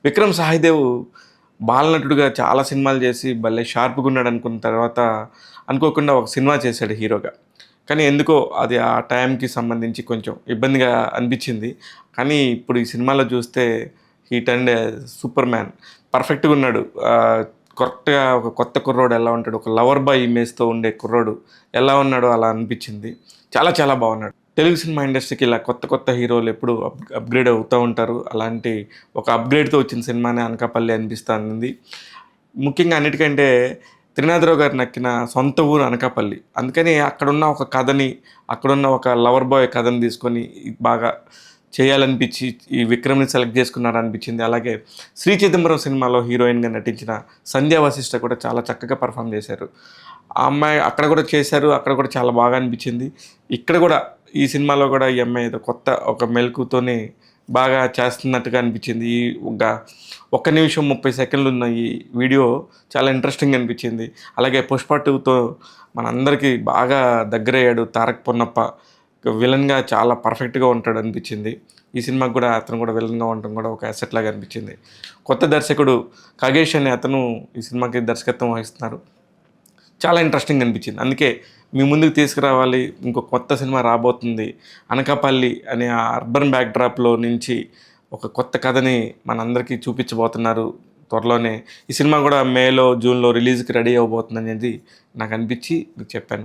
విక్రమ్ సాయిదేవ్ బాలనటుడుగా చాలా సినిమాలు చేసి భలే షార్ప్‌గా ఉన్నాడు అనుకున్న తర్వాత అనుకోకుండా ఒక సినిమా చేశాడు హీరోగా. కానీ ఎందుకో అది ఆ టైంకి సంబంధించి కొంచెం ఇబ్బందిగా అనిపించింది. కానీ ఇప్పుడు ఈ సినిమాలో చూస్తే he turned a super man. పర్ఫెక్ట్‌గా ఉన్నాడు. కరెక్ట్‌గా ఒక కొత్త కుర్రోడు ఎలా ఉంటాడు, ఒక లవర్ బాయ్ ఇమేజ్‌తో ఉండే కుర్రోడు ఎలా ఉన్నాడో అలా అనిపించింది. చాలా చాలా బాగున్నాడు. తెలుగు సినిమా ఇండస్ట్రీకి ఇలా కొత్త కొత్త హీరోలు ఎప్పుడు అప్‌గ్రేడ్ అవుతూ ఉంటారు. అలాంటి ఒక అప్‌గ్రేడ్‌తో వచ్చిన సినిమానే అనకాపల్లి అనిపిస్తుంది. ముఖ్యంగా అన్నిటికంటే త్రినాథరావు గారు నక్కిన సొంత ఊరు అనకాపల్లి. అందుకని అక్కడున్న ఒక కథని, అక్కడున్న ఒక లవర్ బాయ్ కథని తీసుకొని బాగా చేయాలనిపించి ఈ విక్రమ్‌ని సెలెక్ట్ చేసుకున్నారనిపించింది. అలాగే 'శ్రీ చిదంబరం' సినిమాలో హీరోయిన్‌గా నటించిన సంధ్యా వశిష్ఠ కూడా చాలా చక్కగా పెర్ఫార్మ్ చేశారు. ఆ అమ్మాయి అక్కడ కూడా చేశారు. అక్కడ కూడా చాలా బాగా అనిపించింది. ఇక్కడ కూడా ఈ సినిమాలో కూడా ఈ అమ్మాయి ఏదో కొత్త ఒక మెళకువతోని బాగా చేస్తున్నట్టుగా అనిపించింది. ఈ ఒక 1 నిమిషం 30 సెకండ్లు ఉన్న ఈ వీడియో చాలా ఇంట్రెస్టింగ్ అనిపించింది. అలాగే 'పుష్ప 2'తో మనందరికీ బాగా దగ్గరయ్యాడు తారక్ పొన్నప్ప. విలన్‌గా చాలా పర్ఫెక్ట్‌గా ఉంటాడు అనిపించింది. ఈ సినిమాకి కూడా అతను కూడా విలన్‌గా ఉండడం కూడా ఒక అసెట్ లాగా అనిపించింది. కొత్త దర్శకుడు ఖగేష్ అనే అతను ఈ సినిమాకి దర్శకత్వం వహిస్తున్నారు. చాలా ఇంట్రెస్టింగ్ అనిపించింది. అందుకే మీ ముందుకు తీసుకురావాలి. ఇంకో కొత్త సినిమా రాబోతుంది. అనకాపల్లి అనే ఆ అర్బన్ బ్యాక్‌డ్రాప్‌లో నుంచి ఒక కొత్త కథని మనందరికీ చూపించబోతున్నారు త్వరలోనే. ఈ సినిమా కూడా మేలో, జూన్‌లో రిలీజ్‌కి రెడీ అవ్వబోతుందనేది నాకు అనిపించి మీకు చెప్పాను.